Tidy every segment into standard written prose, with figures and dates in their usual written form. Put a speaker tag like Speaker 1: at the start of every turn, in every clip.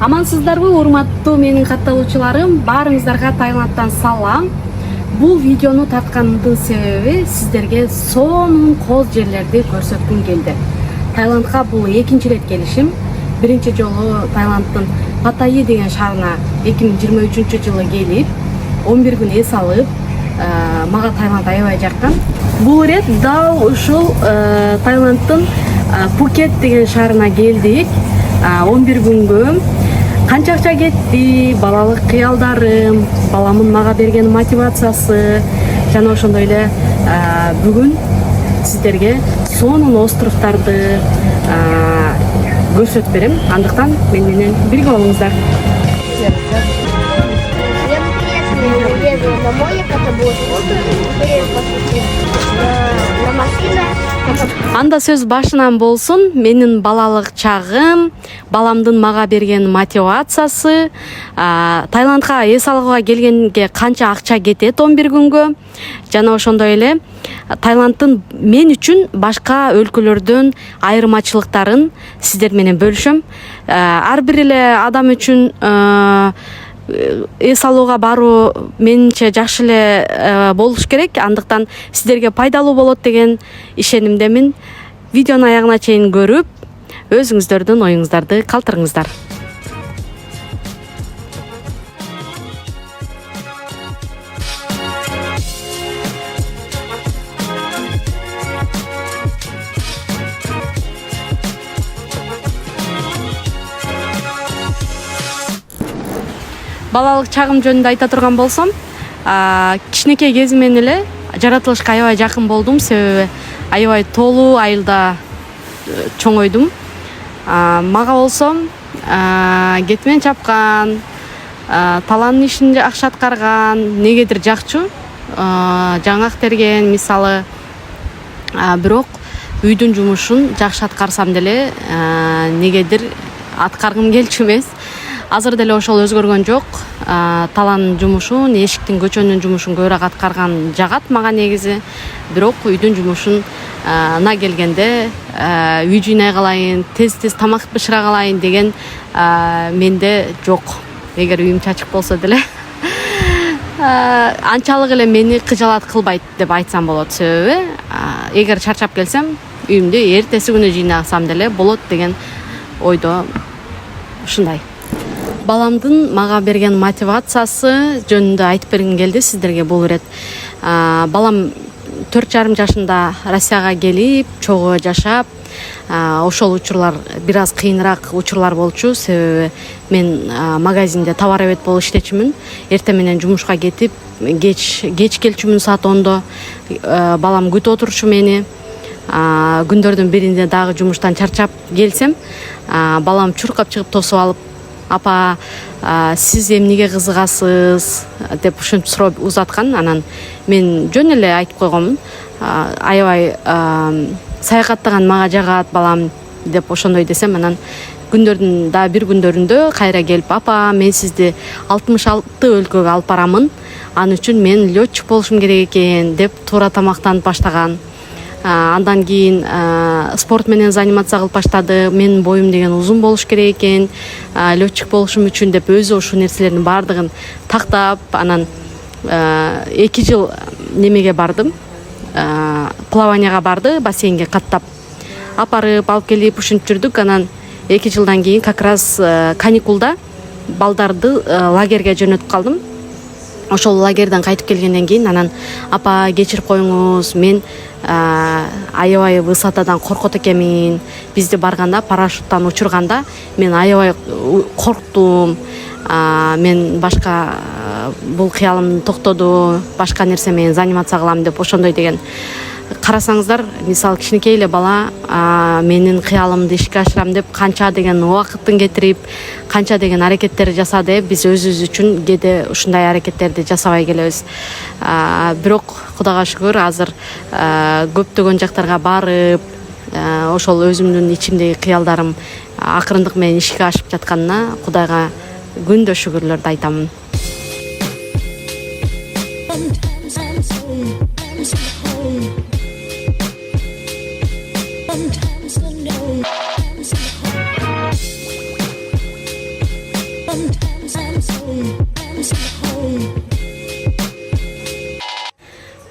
Speaker 1: Амансыздарбы, урматтуу менин катталуучуларым, баарыңыздарга Таиландтан салам. Бул видеону тарткандын себеби сиздерге сонун кооз жерлерди көрсөткүм келди. Таиландга бул экинчи ирет келишим. Биринчи жолу Таиландтын Паттайи деген шаарына 2023-жылы келип, 11 күн эс алып, мага Таиланд аябай жаккан. Бул ирет дал ушул Таиландтын Пукет деген шаарына келдик. 11 күнгө канча акча кетти, балалык кыялдарым, баламдын мага берген мотивациясы жана ошондой эле бүгүн сиздерге сонун островдорду көрсөтүп берем. Андыктан мен менен бирге болуңуздар.
Speaker 2: На море, это будет на машине.
Speaker 1: Анда сөз башынан болсун. Менин балалык чагым, баламдын мага берген мотивациясы, Таиландга эс алууга келгенге канча акча кетет 11 күнгө, жана ошондой эле Таиландтын мен үчүн башка өлкөлөрдөн айырмачылыктарын сиздер менен бөлүшөм. Ар бир эле адам үчүн эс алууга баруу менимче жакшы эле болуш керек. Андыктан сиздерге пайдалуу болот деген ишенимдемин. Видеону аягына чейин көрүп, өзүңүздөрдүн оюңуздарды калтырыңыздар. Балалык чагым жөнүндө айта турган болсом, кичинекей кезимден эле жаратылышка аябай жакын болдум, себеби аябай толуу айылда чоңойдум. Мага болсом кетмен чапкан, талаанын ишин жакшы аткарган, негедир жакчу, жаңак терген мисалы, бирок үйдүн жумушун жакшы аткарсам деле негедир аткаргым келчү эмес. Азыр деле ошол өзгөргөн жок. Талаанын жумушун, эшиктин көчөнүн жумушун көбүрөөк аткарган жагат мага негизи. Бирок үйдүн жумушун на келгенде үй жыйнай калайын, тез тамак бышыра калайын деген менде жок. Эгер үйүм чачык болсо деле анчалык эле мени кыжалат кылбайт деп айтсам болот. Себеби эгер чарчап келсем, үйүмдү эртеси күнү жыйнасам деле болот деген ойдо. Ушундай. Баламдын мага берген мотивациясы жөнүндө айтып бергим келди сиздерге бул ирет. Балам 4,5 жашында Россияга келип, чогуу жашап, ошол учурлар бир аз кыйыныраак учурлар болчу, себеби мен магазинде товаровед болуп иштечүмүн. Эртең менен жумушка кетип, кеч келчүмүн саат 10-до. Балам күтүп отурчу мени. Күндөрдүн биринде дагы жумуштан чарчап келсем, балам чуркап чыгып тосуп алып, апа, сиз эмнеге кызыгасыз деп ушинтип сурап узаткан. Анан мен жөн эле айтып койгонмун. Аябай саякаттаган мага жагат балам деп ошондой десем, анан күндөрдүн да бир күндөрүндө кайра келип, апа, мен сизди 66 өлкөгө алып барамын. Анын үчүн мен лётчик болушум керек экен деп туура тамактанып баштаган. Андан кийин спорт менен заниматься кылып баштады. Менин боюм деген узун болуш керек экен, лётчик болушум үчүн деп өзү ушул нерселердин баардыгын тактап, анан 2 жыл немеге бардым, плаванияга барды, бассейнге каттап апарып алып келип ушинтип жүрдүк. Анан 2 жылдан кийин как раз каникулда балдарды лагерге жөнөтүп калдым. Ошол лагерден кайтып келгенден кийин анан, апа, кечирип коюңуз, мен аябай высотадан коркот экенмин. Бизде барганда, парашюттан учурганда мен аябай корктум. Мен башка бул кыялым токтоду, башка нерсе менен заниматься кылам деп ошондой деген. Карасаңыздар, мисалы кичинекей эле бала менин кыялымды ишке ашырам деп канча деген убакытын кетирип, канча деген аракеттерди жасады. Биз өзүбүз үчүн кээде ушундай аракеттерди жасабай келебиз. Бирок Кудайга шүгүр, азыр көптөгөн жактарга барып, ошол өзүмдүн ичимдеги кыялдарым акырындык менен ишке ашып жатканына Кудайга күндө шүгүрлөрдү айтамын.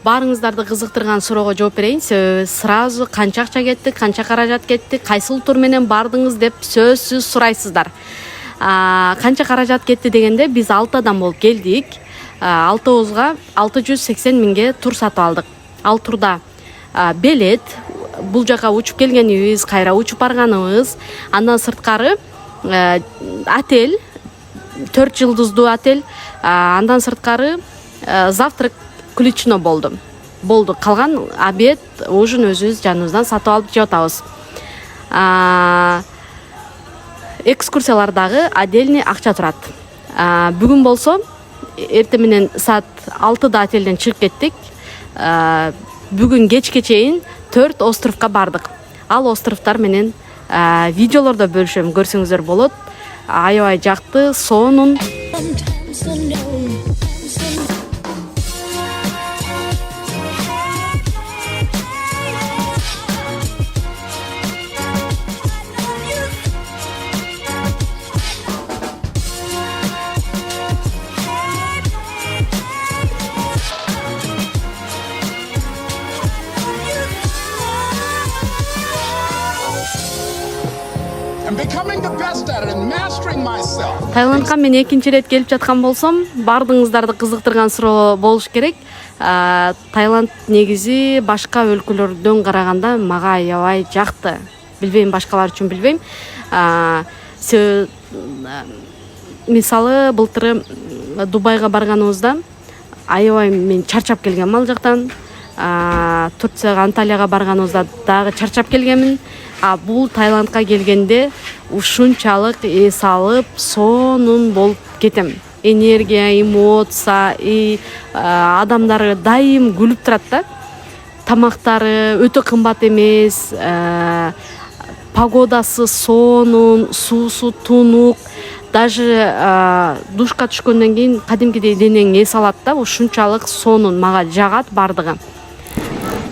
Speaker 1: баарыңыздарды кызыктырган суроого жооп берейин. Себеби сразу канча акча кетти, канча каражат кетти, кайсыл тур менен бардыңыз деп сөзсүз сурайсыздар. Канча каражат кетти дегенде биз 6 адам болуп келдик. 6-ыбызга 680 миңге тур сатып алдык. Ал турда билет, бул жака учуп келгенибиз, кайра учуп барганыбыз, андан сырткары отель, 4 жылдыздуу отель, андан сырткары завтрак включено болду. Калган обед, ужин өзүбүз жаныбыздан сатып алып жеп атабыз. Экскурсиялар дагы отдельный акча турат. Бүгүн болсо эртең менен саат 6-да отелден чыгып кеттик. Бүгүн кечке чейин 4 островга бардык. Ал островдор менен видеолордо бөлүшөм, көрсөңүздөр болот. Аябай жакты, сонун. Таиландка мен экинчи ирет келип жаткан болсом, бардыңыздарды кызыктырган суроо болуш керек. Таиланд негизи башка өлкөлөрдөн караганда мага аябай жакты. Билбейм, башкалар үчүн билбейм. Мисалы, былтыры Дубайга барганыбызда аябай мен чарчап келгенмин ал жактан. Турцияга, Анталияга барганыбызда дагы чарчап келгенмин. Бул Таиландка келгенде ушунчалык эс алып, сонун болуп кетем. Энергия, эмоция, адамдары дайым күлүп турат да. Тамактары өтө кымбат эмес, погодасы сонун, суусу тунук. Даже душка түшкөндөн кийин кадимкидей денең эс алат да, ушунчалык сонун, мага жагат бардыгы.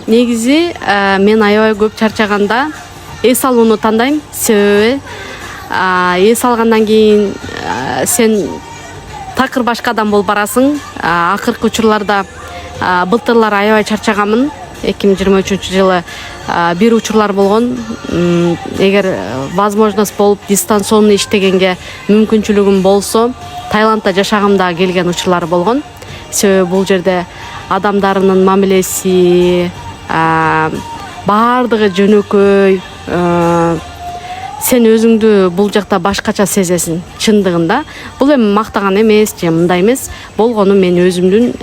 Speaker 1: Негизи мен аябай көп чарчаганда эс алууну тандайм. Себеби эс алгандан кийин сен такыр башка адам болуп барасың. Акыркы учурларда былтырлар аябай чарчаганмын. 2023 жылы бир учурлар болгон. Эгер возможность болуп дистанционный иштегенге мүмкүнчүлүгүм болсо, Таиландда жашагымда келген учурлар болгон. Себеби бул жерде адамдарынын мамилеси, бардыгы жөнөкөй, сен өзүңдү бул жакта башкача сезесиң чындыгында. Бул эми мактаган эмес, же мындай эмес. Болгону мен өзүмдүн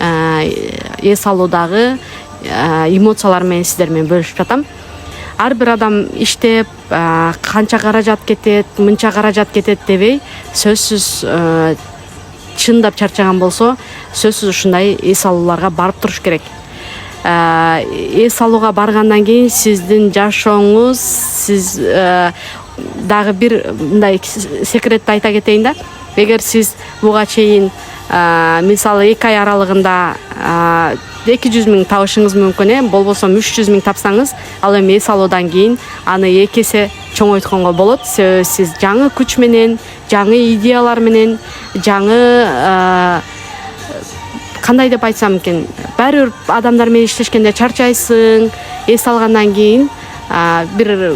Speaker 1: эс алуудагы эмоциялар менен сиздер менен бөлүшүп жатам. Ар бир адам иштеп, канча каражат кетет, мынча каражат кетет дебей, сөзсүз чындап чарчаган болсо, сөзсүз ушундай эс алууларга барып туруш керек. Эс алууга баргандан кийин сиздин жашооңуз, сиз дагы бир мындай секретти айта кетейин да. Эгер сиз буга чейин мисалы 2 ай аралыгында 200 миң табышыңыз мүмкүн, болбосо 300 миң тапсаңыз, ал эми эс алуудан кийин аны 2 эсе чоңойтконго болот. Себеби сиз жаңы күч менен, жаңы идеялар менен, жаңы кандай деп айтсам экен, баары бир адамдар менен иштешкенде чарчайсың. Эс алгандан кийин бир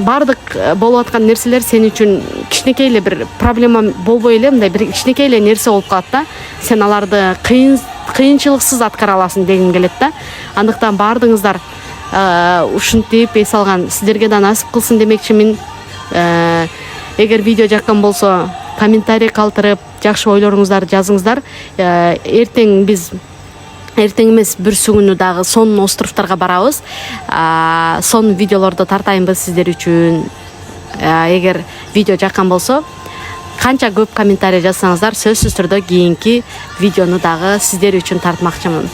Speaker 1: бардык болуп аткан нерселер сен үчүн кичинекей эле бир проблема болбой эле, мындай бир кичинекей эле нерсе болуп калат да. Сен аларды кыйынчылыксыз аткара аласың дегим келет да. Андыктан бардыңыздар ушинтип эс алган сиздерге да насип кылсын демекчимин. Эгер видео жаккан болсо, комментарий калтырып, жакшы ойлоруңуздарды жазыңыздар. Эртең биз эмес, бүрсү күнү дагы сонун островторго барабыз. Сонун видеолорду тартайынбыз сиздер үчүн. Эгер видео жаккан болсо, канча көп комментарий жазсаңыздар, сөзсүз түрдө кийинки видеону дагы сиздер үчүн тартмакчымын.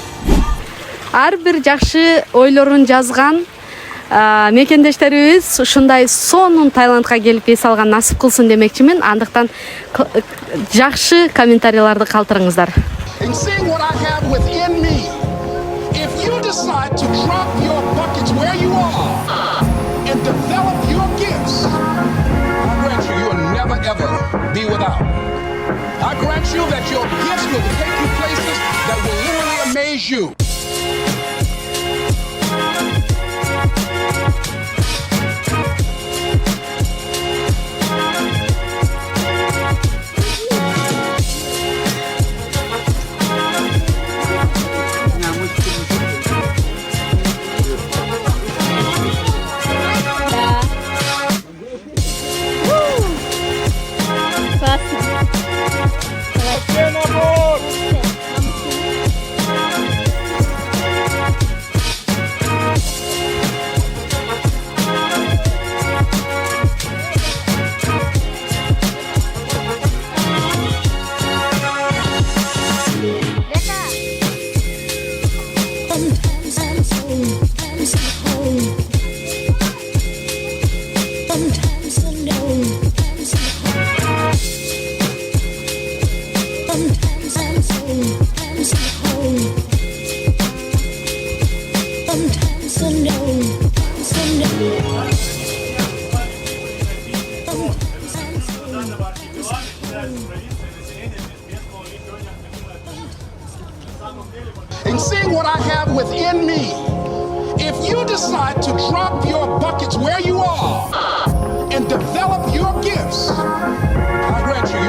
Speaker 1: Ар бир жакшы ойлорун жазган мекендештерибиз ушундай сонун Таиландка келип эс алган насип кылсын демекчимин. Андыктан жакшы комментарийларды калтырыңыздар.
Speaker 3: And seeing what I have within me, if you decide to drop your buckets where you are and develop your gifts, I grant you will never ever be without. I grant you that your gifts will take you places that will literally amaze you. And seeing what I have within me, if you decide to drop your buckets where you are and develop your gifts, I grant you,